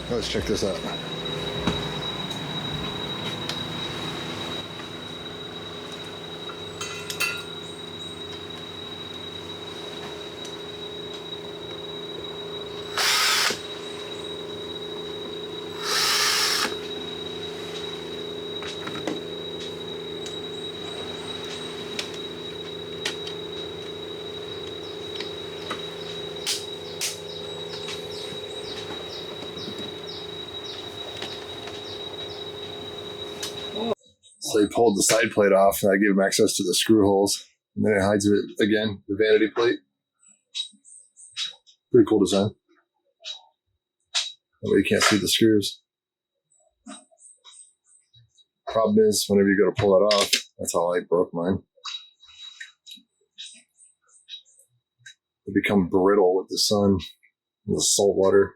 Let's check this out. So he pulled the side plate off, and I gave him access to the screw holes. And then it hides it again, the vanity plate. Pretty cool design. That way you can't see the screws. Problem is, whenever you go to pull that off, that's how I broke mine. They become brittle with the sun and the salt water.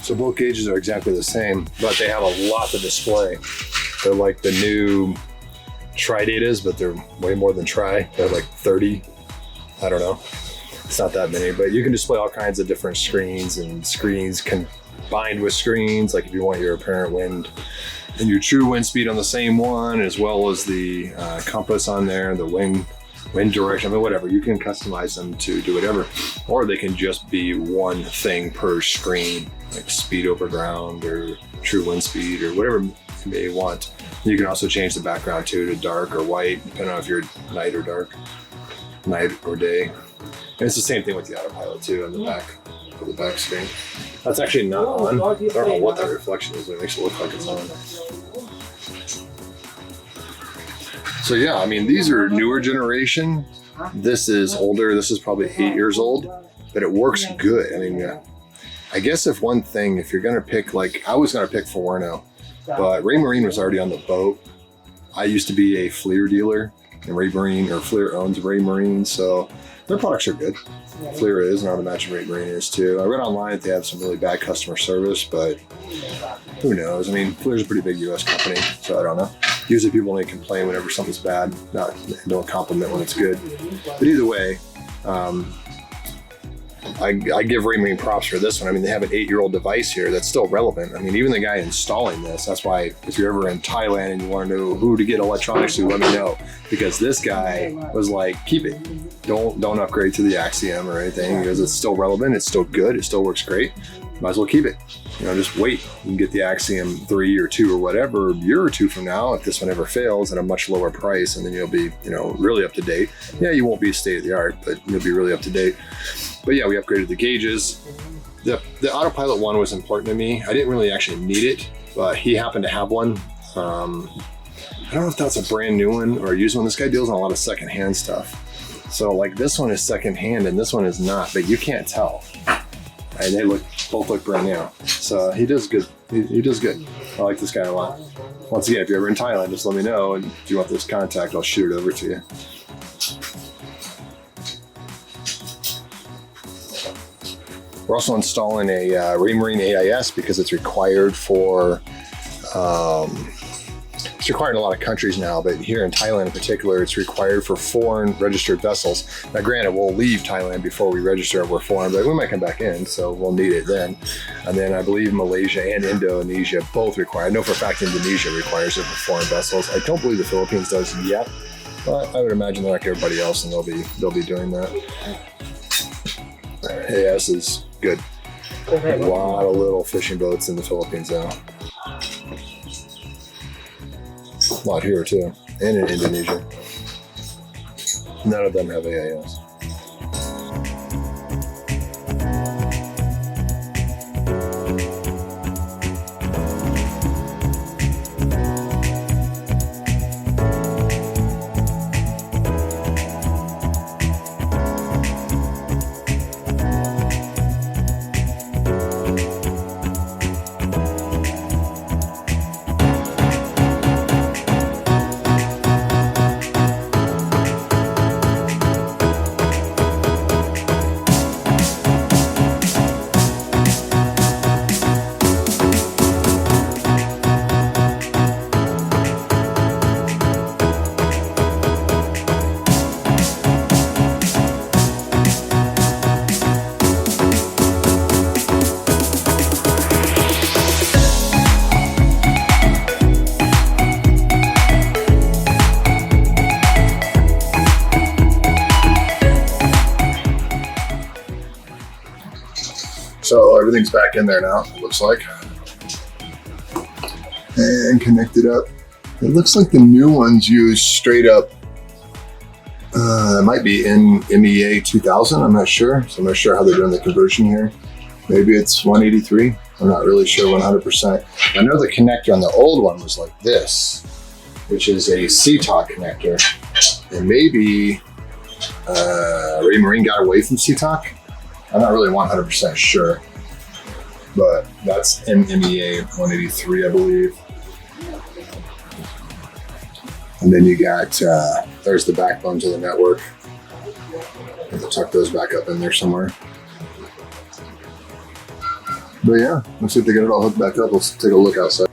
So both gauges are exactly the same, but they have a lot to display. They're like the new tri-datas, but they're way more than tri. They're like 30. I don't know. It's not that many, but you can display all kinds of different screens and screens combined with screens. Like if you want your apparent wind and your true wind speed on the same one, as well as the compass on there, the wind direction, I mean, whatever. You can customize them to do whatever, or they can just be one thing per screen, like speed over ground or true wind speed or whatever you may want. You can also change the background too to dark or white, depending on if you're night or dark, night or day. And it's the same thing with the autopilot too on the back, for the back screen. That's actually not on. I don't know what that reflection is, but it makes it look like it's on. So yeah, I mean, these are newer generation. This is older. This is probably 8 years old, but it works good. I mean, I guess if one thing, if you're gonna pick, like I was gonna pick Fawerno, but Raymarine was already on the boat. I used to be a FLIR dealer, and Raymarine, or FLIR owns Raymarine, so their products are good. FLIR is, and I would imagine Raymarine is too. I read online that they have some really bad customer service, but who knows? I mean, FLIR's a pretty big US company, so I don't know. Usually people only complain whenever something's bad, don't compliment when it's good. But either way, I give Raymarine props for this one. I mean, they have an 8-year-old device here that's still relevant. I mean, even the guy installing this, that's why if you're ever in Thailand and you want to know who to get electronics to, let me know. Because this guy was like, keep it. Don't upgrade to the Axiom or anything, because it's still relevant, it's still good, it still works great. Might as well keep it. You know, just wait. You can get the Axiom 3 or 2 or whatever, a year or two from now, if this one ever fails, at a much lower price, and then you'll be, you know, really up to date. Yeah, you won't be state of the art, but you'll be really up to date. But yeah, we upgraded the gauges. The autopilot one was important to me. I didn't really actually need it, but he happened to have one. I don't know if that's a brand new one or a used one. This guy deals in a lot of secondhand stuff. So like this one is secondhand and this one is not, but you can't tell. And they both look brand new. So he does good. He does good. I like this guy a lot. Once again, if you're ever in Thailand, just let me know. And if you want this contact, I'll shoot it over to you. We're also installing a Raymarine AIS because it's required for, it's required in a lot of countries now, but here in Thailand in particular, it's required for foreign registered vessels. Now granted, we'll leave Thailand before we register we're foreign, but we might come back in, so we'll need it then. And then I believe Malaysia and Indonesia both require, I know for a fact Indonesia requires it for foreign vessels. I don't believe the Philippines does yet, but I would imagine they're like everybody else and they'll be doing that. AIS is good. A lot of little fishing boats in the Philippines now. A lot here too, and in Indonesia. None of them have AIS. So everything's back in there now, it looks like. And connected up. It looks like the new ones use straight up, it might be in MEA 2000, I'm not sure. So I'm not sure how they're doing the conversion here. Maybe it's 183, I'm not really sure 100%. I know the connector on the old one was like this, which is a CTOC connector. And maybe Raymarine got away from CTOC. I'm not really 100% sure, but that's MEA 183, I believe. And then you got, there's the backbone to the network. I'll tuck those back up in there somewhere. But yeah, let's see if they get it all hooked back up. Let's take a look outside.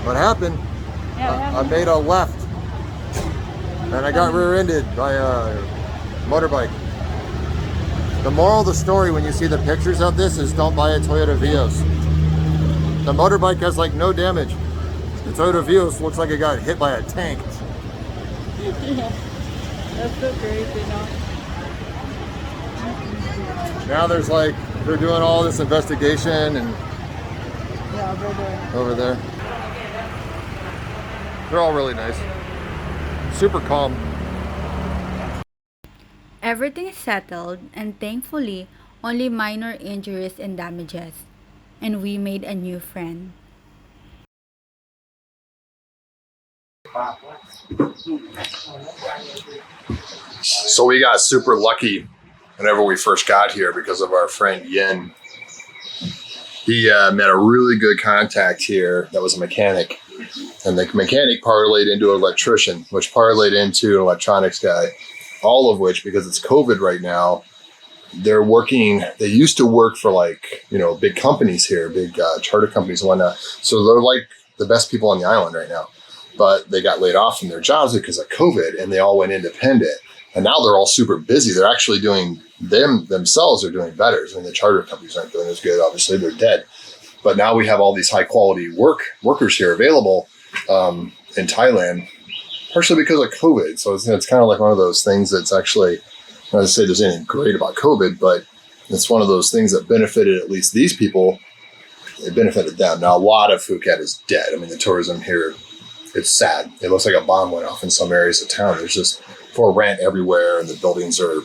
What happened? I made a left and I got rear-ended by a motorbike. The moral of the story when you see the pictures of this is don't buy a Toyota Vios. The motorbike has like no damage. The Toyota Vios looks like it got hit by a tank. Yeah, that's so crazy, no? Now there's like, they're doing all this investigation and over there. They're all really nice. Super calm. Everything is settled and thankfully only minor injuries and damages. And we made a new friend. So we got super lucky whenever we first got here because of our friend Yen. He met a really good contact here that was a mechanic. And the mechanic parlayed into an electrician, which parlayed into an electronics guy. all of which, because it's COVID right now, they're working, they used to work for like, you know, big companies here, big charter companies and whatnot. So they're like the best people on the island right now, but they got laid off from their jobs because of COVID and they all went independent. And now they're all super busy. They're actually doing, themselves are doing better. I mean, the charter companies aren't doing as good. Obviously they're dead, but now we have all these high quality workers here available in Thailand, partially because of COVID. So it's kind of like one of those things that's actually, not to say there's anything great about COVID, but it's one of those things that benefited at least these people. It benefited them. Now, a lot of Phuket is dead. I mean, the tourism here, it's sad. It looks like a bomb went off in some areas of town. There's just for rent everywhere, and the buildings are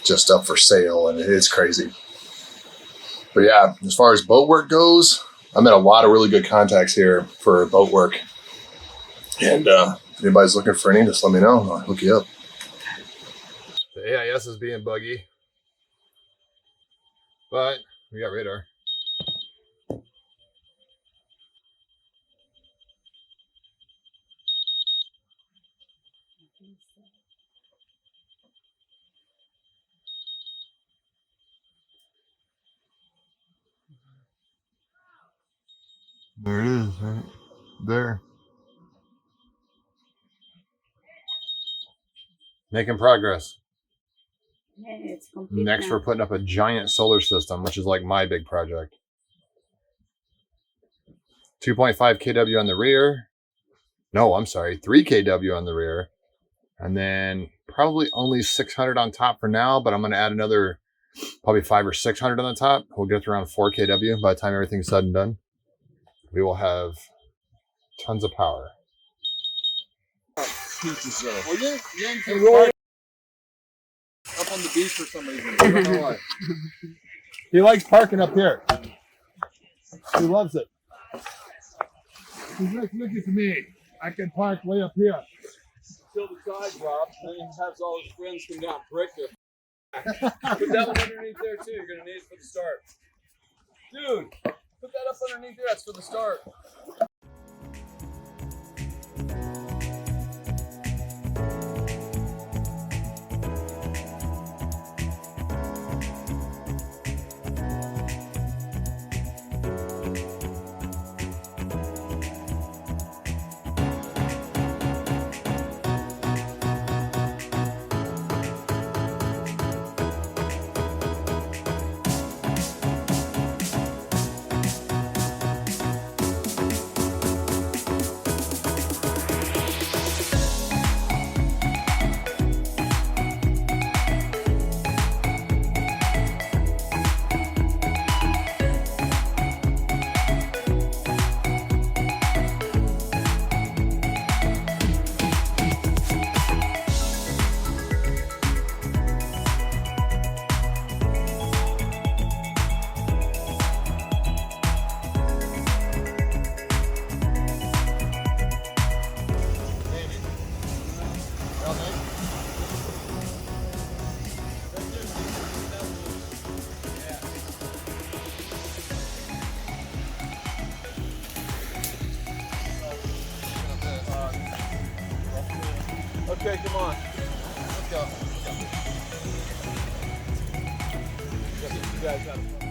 just up for sale, and it's crazy. But yeah, as far as boat work goes, I met a lot of really good contacts here for boat work. And if anybody's looking for any, just let me know. I'll hook you up. The AIS is being buggy, but we got radar. There it is, right there. Making progress. Yeah, it's complete. Next, we're putting up a giant solar system, which is like my big project. 2.5 kW on the rear. No, I'm sorry, 3 kW on the rear. And then probably only 600 on top for now, but I'm going to add another probably 500 or 600 on the top. We'll get to around 4 kW by the time everything's said and done. We will have tons of power. Up on the beach for some reason. I don't know why. He likes parking up here. He loves it. He's like, look at me. I can park way up here. Till the side drops, and then he has all his friends come down, brick it. Put that one underneath there too. You're gonna need it for the start. Dude, put that up underneath there. That's for the start. Okay, come on. Let's go. You guys got it.